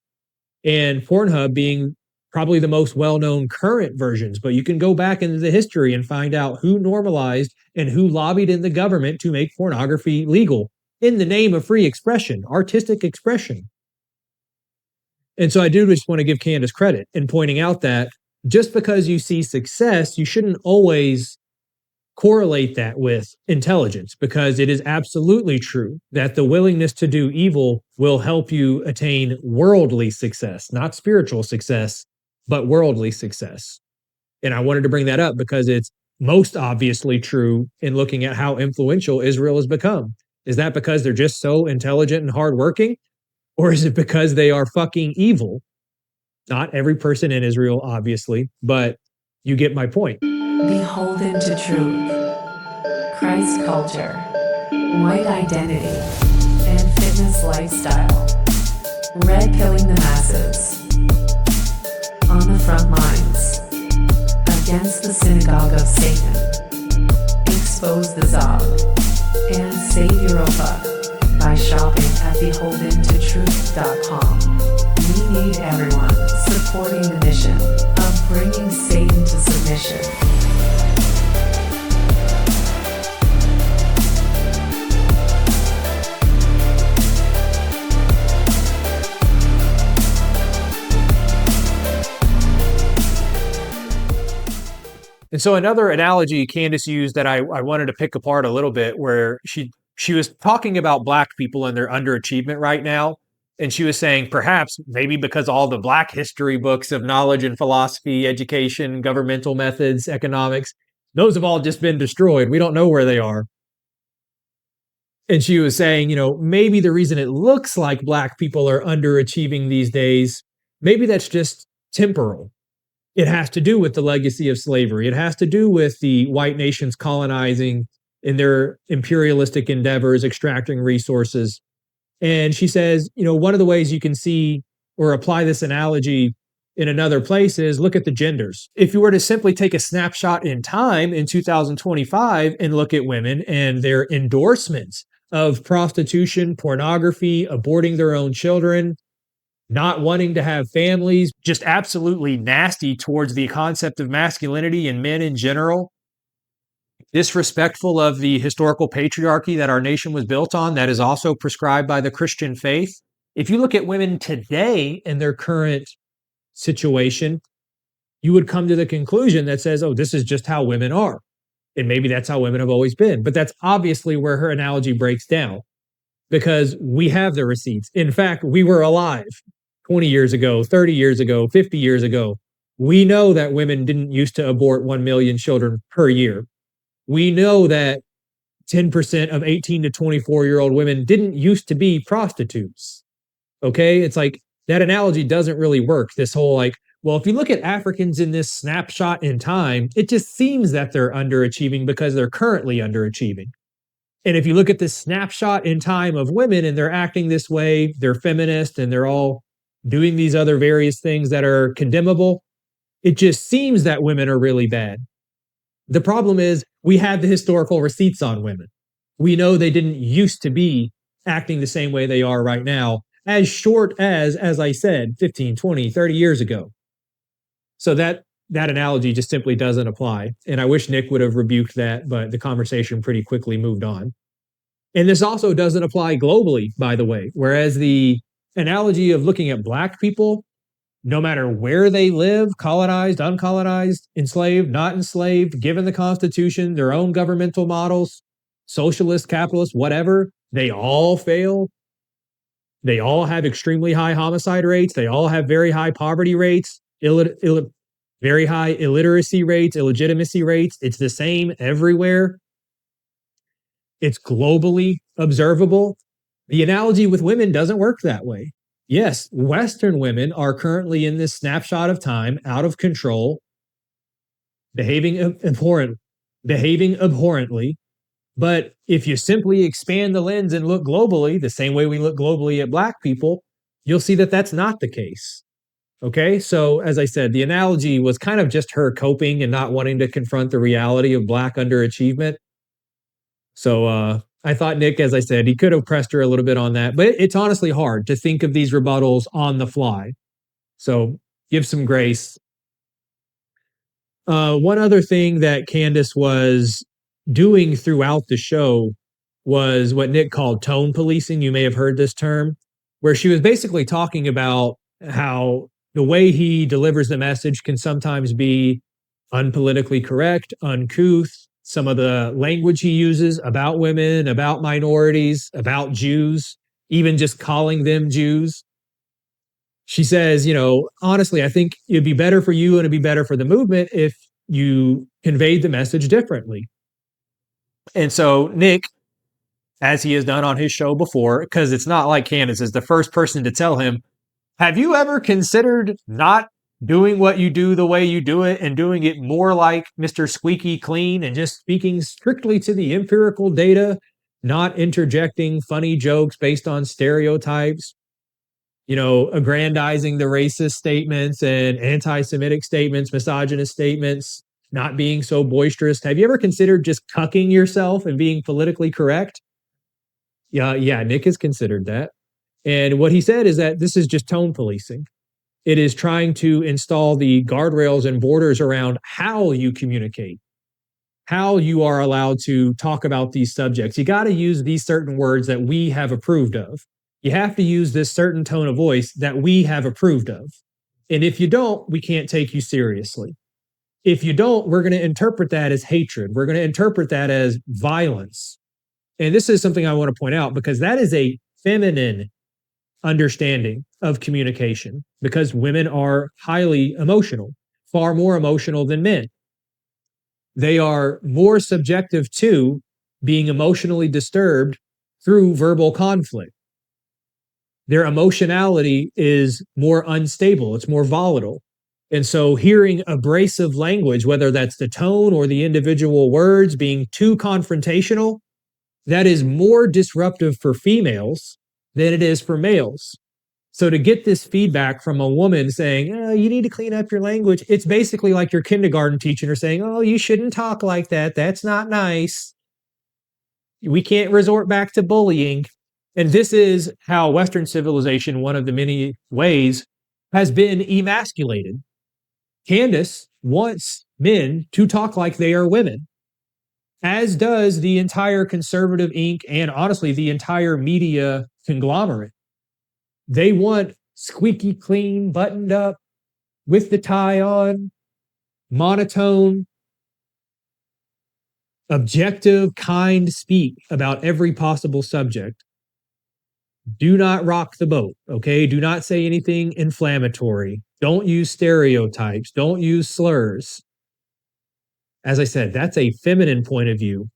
and Pornhub being probably the most well-known current versions, but you can go back into the history and find out who normalized and who lobbied in the government to make pornography legal in the name of free expression, artistic expression. And so I do just want to give Candace credit in pointing out that just because you see success, you shouldn't always correlate that with intelligence, because it is absolutely true that the willingness to do evil will help you attain worldly success, not spiritual success, but worldly success. And I wanted to bring that up because it's most obviously true in looking at how influential Israel has become. Is that because they're just so intelligent and hardworking? Or is it because they are fucking evil? Not every person in Israel, obviously, but you get my point. Beholden to Truth, Christ culture, white identity, and fitness lifestyle. Red pilling the masses. On the front lines. Against the synagogue of Satan. Expose the Zog. And save Europa by shopping at beholdentotruth.com. We need everyone supporting the mission of bringing Satan to submission. And so another analogy Candace used that I wanted to pick apart a little bit, where she was talking about Black people and their underachievement right now. And she was saying perhaps maybe because all the Black history books of knowledge and philosophy, education, governmental methods, economics, those have all just been destroyed. We don't know where they are. And she was saying, maybe the reason it looks like Black people are underachieving these days, maybe that's just temporal. It has to do with the legacy of slavery. It has to do with the white nations colonizing in their imperialistic endeavors, extracting resources. And she says, one of the ways you can see or apply this analogy in another place is look at the genders. If you were to simply take a snapshot in time in 2025 and look at women and their endorsements of prostitution, pornography, aborting their own children, not wanting to have families, just absolutely nasty towards the concept of masculinity and men in general, disrespectful of the historical patriarchy that our nation was built on, that is also prescribed by the Christian faith. If you look at women today in their current situation, you would come to the conclusion that says, oh, this is just how women are. And maybe that's how women have always been. But that's obviously where her analogy breaks down, because we have the receipts. In fact, we were alive 20 years ago, 30 years ago, 50 years ago. We know that women didn't used to abort 1 million children per year. We know that 10% of 18 to 24-year-old women didn't used to be prostitutes. Okay? It's like that analogy doesn't really work. This whole well, if you look at Africans in this snapshot in time, it just seems that they're underachieving because they're currently underachieving. And if you look at this snapshot in time of women and they're acting this way, they're feminist and they're all doing these other various things that are condemnable, it just seems that women are really bad. The problem is we have the historical receipts on women. We know they didn't used to be acting the same way they are right now, as short as I said, 15, 20, 30 years ago. So that analogy just simply doesn't apply. And I wish Nick would have rebuked that, but the conversation pretty quickly moved on. And this also doesn't apply globally, by the way. Whereas the analogy of looking at Black people, no matter where they live, colonized, uncolonized, enslaved, not enslaved, given the Constitution, their own governmental models, socialist, capitalist, whatever, they all fail. They all have extremely high homicide rates. They all have very high poverty rates, very high illiteracy rates, illegitimacy rates. It's the same everywhere. It's globally observable. The analogy with women doesn't work that way. Yes, Western women are currently in this snapshot of time, out of control, behaving abhorrently. But if you simply expand the lens and look globally, the same way we look globally at Black people, you'll see that that's not the case. Okay, so as I said, the analogy was kind of just her coping and not wanting to confront the reality of Black underachievement. So I thought Nick, as I said, he could have pressed her a little bit on that, but it's honestly hard to think of these rebuttals on the fly. So give some grace. One other thing that Candace was doing throughout the show was what Nick called tone policing. You may have heard this term, where she was basically talking about how the way he delivers the message can sometimes be unpolitically correct, uncouth. Some of the language he uses about women, about minorities, about Jews, even just calling them Jews. She says, honestly, I think it'd be better for you and it'd be better for the movement if you conveyed the message differently. And so Nick, as he has done on his show before, because it's not like Candace is the first person to tell him, have you ever considered not doing what you do the way you do it and doing it more like Mr. Squeaky Clean and just speaking strictly to the empirical data, not interjecting funny jokes based on stereotypes, aggrandizing the racist statements and anti-Semitic statements, misogynist statements, not being so boisterous? Have you ever considered just cucking yourself and being politically correct? Yeah, Nick has considered that. And what he said is that this is just tone policing. It is trying to install the guardrails and borders around how you communicate, how you are allowed to talk about these subjects. You got to use these certain words that we have approved of. You have to use this certain tone of voice that we have approved of. And if you don't, we can't take you seriously. If you don't, we're going to interpret that as hatred. We're going to interpret that as violence. And this is something I want to point out because that is a feminine understanding of communication because women are highly emotional, far more emotional than men. They are more subjective to being emotionally disturbed through verbal conflict. Their emotionality is more unstable, it's more volatile. And so hearing abrasive language, whether that's the tone or the individual words being too confrontational, that is more disruptive for females than it is for males. So to get this feedback from a woman saying, oh, you need to clean up your language, it's basically like your kindergarten teacher saying, oh, you shouldn't talk like that. That's not nice. We can't resort back to bullying. And this is how Western civilization, one of the many ways, has been emasculated. Candace wants men to talk like they are women, as does the entire conservative Inc. and honestly, the entire media conglomerate. They want squeaky clean, buttoned up, with the tie on, monotone, objective, kind speak about every possible subject. Do not rock the boat, okay? Do not say anything inflammatory. Don't use stereotypes. Don't use slurs. As I said, that's a feminine point of view.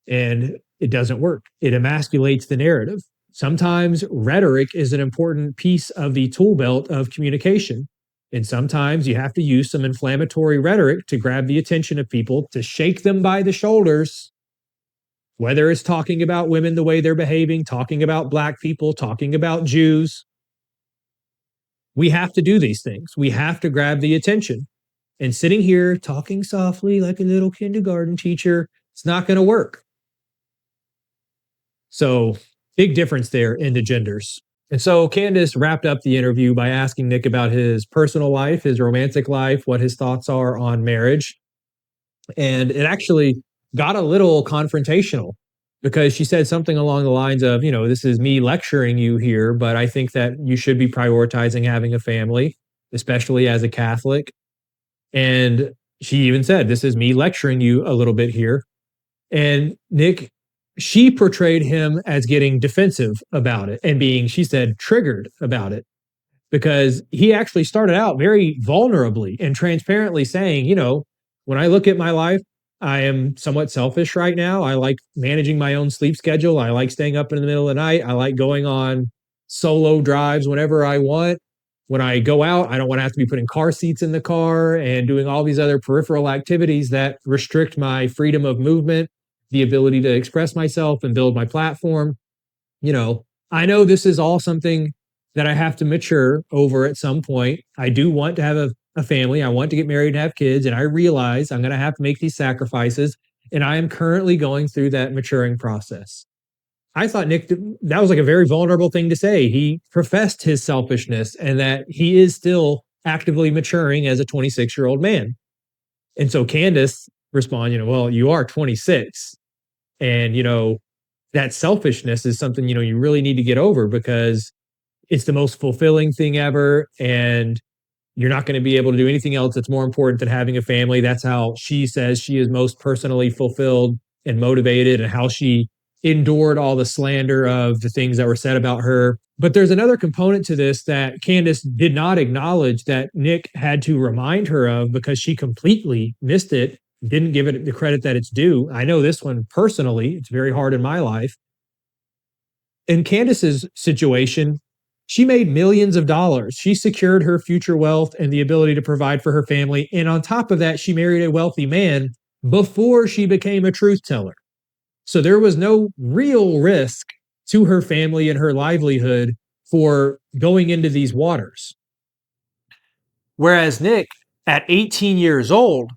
And it doesn't work. It emasculates the narrative. Sometimes rhetoric is an important piece of the tool belt of communication. And sometimes you have to use some inflammatory rhetoric to grab the attention of people, to shake them by the shoulders. Whether it's talking about women the way they're behaving, talking about Black people, talking about Jews. We have to do these things. We have to grab the attention. And sitting here talking softly like a little kindergarten teacher, it's not going to work. So big difference there in the genders. And so Candace wrapped up the interview by asking Nick about his personal life, his romantic life, what his thoughts are on marriage. And it actually got a little confrontational because she said something along the lines of, this is me lecturing you here, but I think that you should be prioritizing having a family, especially as a Catholic. And she even said, this is me lecturing you a little bit here. And Nick, she portrayed him as getting defensive about it and being, she said, triggered about it because he actually started out very vulnerably and transparently saying, when I look at my life, I am somewhat selfish right now. I like managing my own sleep schedule. I like staying up in the middle of the night. I like going on solo drives whenever I want. When I go out, I don't want to have to be putting car seats in the car and doing all these other peripheral activities that restrict my freedom of movement, the ability to express myself and build my platform. I know this is all something that I have to mature over at some point. I do want to have a family. I want to get married and have kids. And I realize I'm going to have to make these sacrifices. And I am currently going through that maturing process. I thought Nick, that was like a very vulnerable thing to say. He professed his selfishness and that he is still actively maturing as a 26-year-old man. And so Candace responded, well, you are 26. And, that selfishness is something, you really need to get over because it's the most fulfilling thing ever. And you're not going to be able to do anything else that's more important than having a family. That's how she says she is most personally fulfilled and motivated, and how she endured all the slander of the things that were said about her. But there's another component to this that Candace did not acknowledge that Nick had to remind her of because she completely missed it, didn't give it the credit that it's due. I know this one personally. It's very hard in my life. In Candace's situation, she made millions of dollars. She secured her future wealth and the ability to provide for her family. And on top of that, she married a wealthy man before she became a truth teller. So there was no real risk to her family and her livelihood for going into these waters. Whereas Nick, at 18 years old,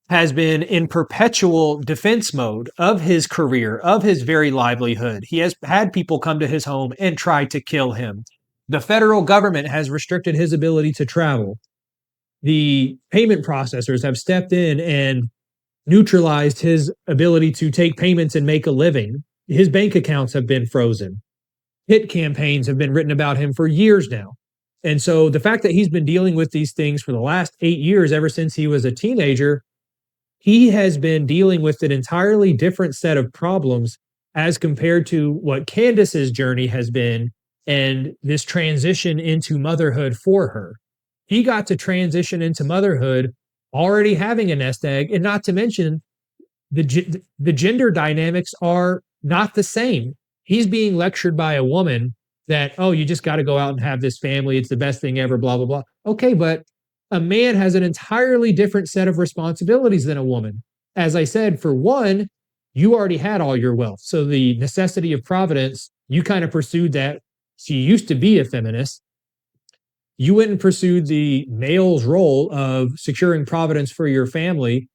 has been in perpetual defense mode of his career, of his very livelihood. He has had people come to his home and try to kill him. The federal government has restricted his ability to travel. The payment processors have stepped in and neutralized his ability to take payments and make a living. His bank accounts have been frozen. Hit campaigns have been written about him for years now. And so the fact that he's been dealing with these things for the last 8 years, ever since he was a teenager, he has been dealing with an entirely different set of problems as compared to what Candace's journey has been and this transition into motherhood for her. He got to transition into motherhood already having a nest egg, and not to mention the gender dynamics are not the same. He's being lectured by a woman that, oh, you just got to go out and have this family. It's the best thing ever, blah, blah, blah. Okay, but a man has an entirely different set of responsibilities than a woman. As I said, for one, you already had all your wealth. So the necessity of providence, you kind of pursued that. She used to be a feminist. You went and pursued the male's role of securing providence for your family.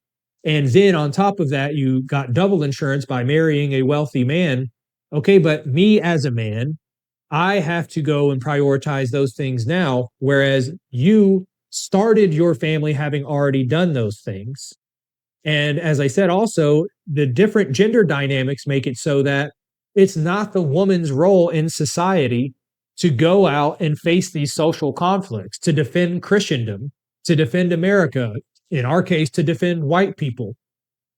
And then on top of that, you got double insurance by marrying a wealthy man. Okay, but me as a man, I have to go and prioritize those things now, whereas you started your family having already done those things. And as I said, also, the different gender dynamics make it so that it's not the woman's role in society to go out and face these social conflicts, to defend Christendom, to defend America, in our case, to defend white people.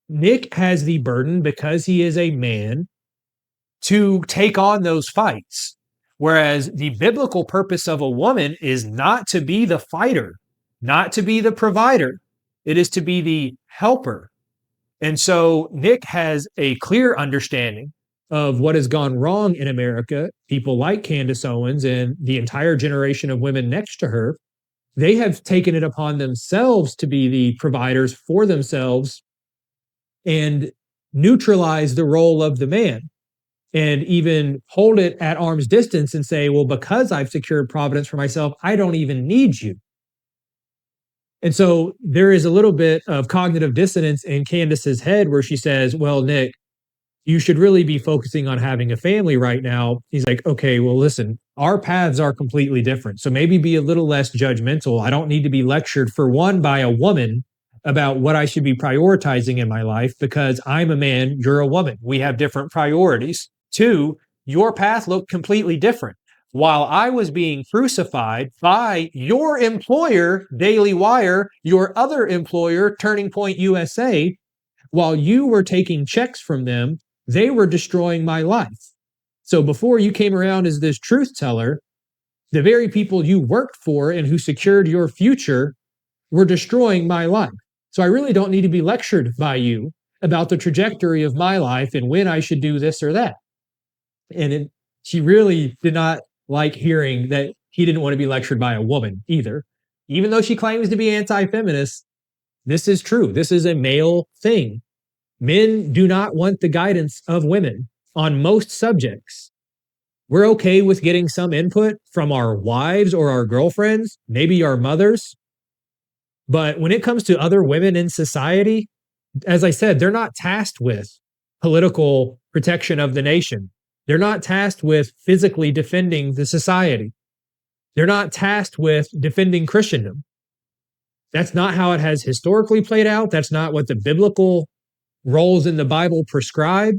Nick has the burden, because he is a man, to take on those fights. Whereas the biblical purpose of a woman is not to be the fighter, not to be the provider. It is to be the helper. And so Nick has a clear understanding of what has gone wrong in America. People like Candace Owens and the entire generation of women next to her, they have taken it upon themselves to be the providers for themselves and neutralize the role of the man, and even hold it at arm's distance and say, well, because I've secured providence for myself, I don't even need you. And so there is a little bit of cognitive dissonance in Candace's head where she says, well, Nick, You should really be focusing on having a family right now. He's like, okay, well, listen, our paths are completely different. So maybe be a little less judgmental. I don't need to be lectured, for one, by a woman about what I should be prioritizing in my life because I'm a man, you're a woman. We have different priorities. Two, your path looked completely different. While I was being crucified by your employer, Daily Wire, your other employer, Turning Point USA, while you were taking checks from them, they were destroying my life. So before you came around as this truth teller, the very people you worked for and who secured your future were destroying my life. So I really don't need to be lectured by you about the trajectory of my life and when I should do this or that. And she really did not like hearing that he didn't want to be lectured by a woman either. Even though she claims to be anti-feminist, this is true. This is a male thing. Men do not want the guidance of women on most subjects. We're okay with getting some input from our wives or our girlfriends, maybe our mothers. But when it comes to other women in society, as I said, they're not tasked with political protection of the nation. They're not tasked with physically defending the society. They're not tasked with defending Christendom. That's not how it has historically played out. That's not what the biblical roles in the Bible prescribe.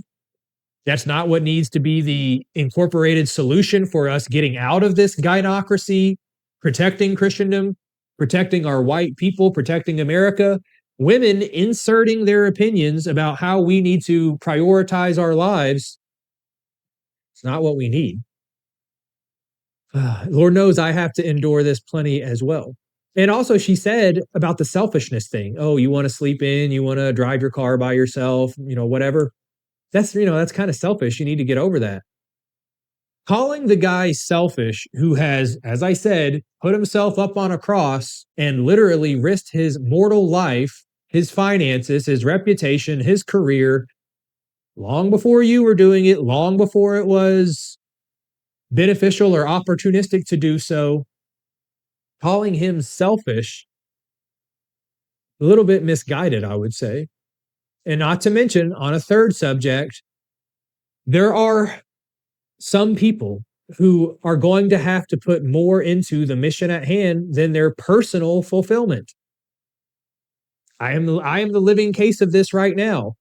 That's not what needs to be the incorporated solution for us getting out of this gynocracy, protecting Christendom, protecting our white people, protecting America. Women inserting their opinions about how we need to prioritize our lives. It's not what we need. Lord knows I have to endure this plenty as well. And also, she said about the selfishness thing. Oh, you want to sleep in, you want to drive your car by yourself, whatever. That's kind of selfish. You need to get over that. Calling the guy selfish who has, as I said, put himself up on a cross and literally risked his mortal life, his finances, his reputation, his career, long before you were doing it, long before it was beneficial or opportunistic to do so. Calling him selfish, a little bit misguided, I would say. And not to mention, on a third subject, there are some people who are going to have to put more into the mission at hand than their personal fulfillment. I am the living case of this right now.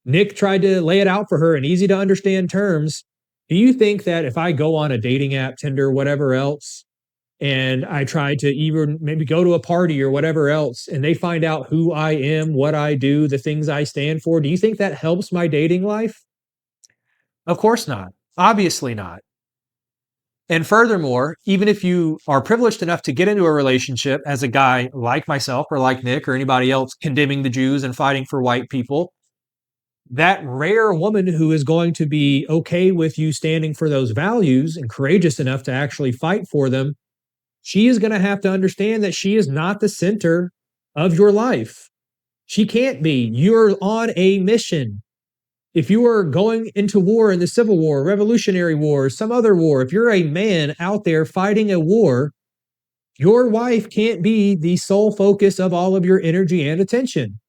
Nick tried to lay it out for her in easy to understand terms. Do you think that if I go on a dating app, Tinder, whatever else, and I try to even maybe go to a party or whatever else, and they find out who I am, what I do, the things I stand for, do you think that helps my dating life? Of course not. Obviously not. And furthermore, even if you are privileged enough to get into a relationship as a guy like myself or like Nick or anybody else condemning the Jews and fighting for white people, that rare woman who is going to be okay with you standing for those values and courageous enough to actually fight for them, she is going to have to understand that she is not the center of your life. She can't be. You're on a mission. If you are going into war in the Civil War, Revolutionary War, some other war, if you're a man out there fighting a war, your wife can't be the sole focus of all of your energy and attention.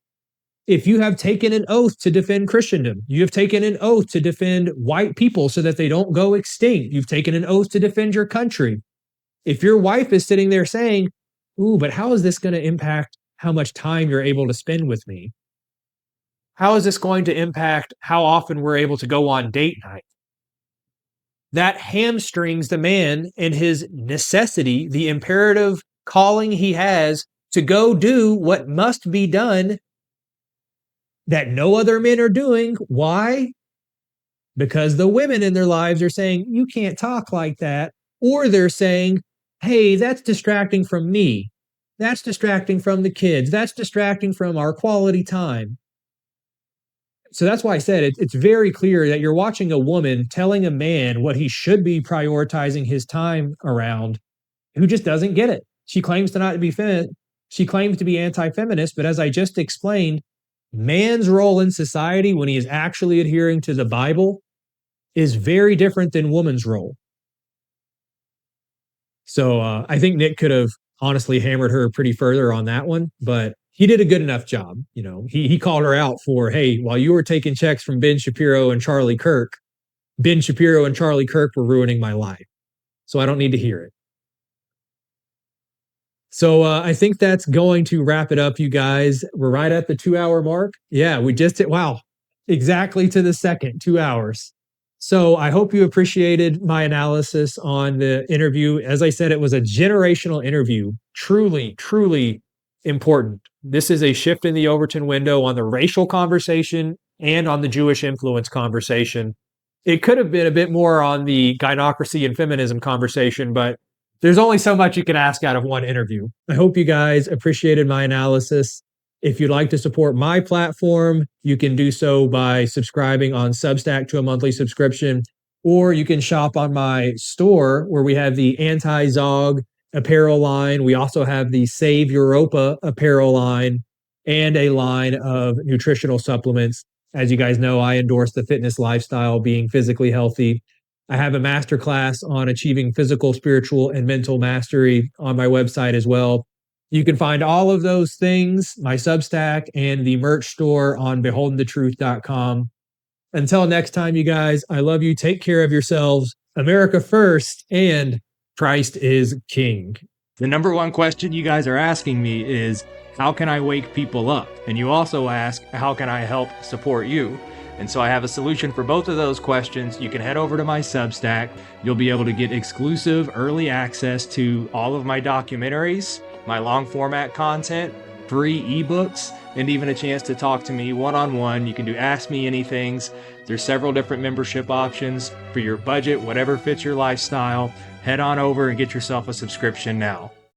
If you have taken an oath to defend Christendom, you have taken an oath to defend white people so that they don't go extinct, you've taken an oath to defend your country. If your wife is sitting there saying, ooh, but how is this going to impact how much time you're able to spend with me? How is this going to impact how often we're able to go on date night? That hamstrings the man in his necessity, the imperative calling he has to go do what must be done that no other men are doing. Why? Because the women in their lives are saying, you can't talk like that. Or they're saying, hey, that's distracting from me. That's distracting from the kids. That's distracting from our quality time. So that's why I said it's very clear that you're watching a woman telling a man what he should be prioritizing his time around, who just doesn't get it. She claims to not be she claims to be anti-feminist, but as I just explained, man's role in society when he is actually adhering to the Bible is very different than woman's role. So I think Nick could have honestly hammered her pretty further on that one, but he did a good enough job. You know, he called her out for, hey, while you were taking checks from Ben Shapiro and Charlie Kirk, Ben Shapiro and Charlie Kirk were ruining my life. So I don't need to hear it. So I think that's going to wrap it up, you guys. We're right at the 2 hour mark. Yeah, we just hit, wow, exactly to the second, 2 hours. So I hope you appreciated my analysis on the interview. As I said, it was a generational interview, truly, truly important. This is a shift in the Overton window on the racial conversation and on the Jewish influence conversation. It could have been a bit more on the gynocracy and feminism conversation, but there's only so much you can ask out of one interview. I hope you guys appreciated my analysis. If you'd like to support my platform, you can do so by subscribing on Substack to a monthly subscription, or you can shop on my store where we have the anti-Zog apparel line. We also have the Save Europa apparel line and a line of nutritional supplements. As you guys know, I endorse the fitness lifestyle, being physically healthy. I have a masterclass on achieving physical, spiritual, and mental mastery on my website as well. You can find all of those things, my Substack and the merch store on beholdentotruth.com. Until next time, you guys, I love you. Take care of yourselves. America first, and Christ is King. The number one question you guys are asking me is, how can I wake people up? And you also ask, how can I help support you? And so I have a solution for both of those questions. You can head over to my Substack. You'll be able to get exclusive early access to all of my documentaries, my long format content, free ebooks, and even a chance to talk to me one-on-one. You can do Ask Me Anythings. There's several different membership options for your budget, whatever fits your lifestyle. Head on over and get yourself a subscription now.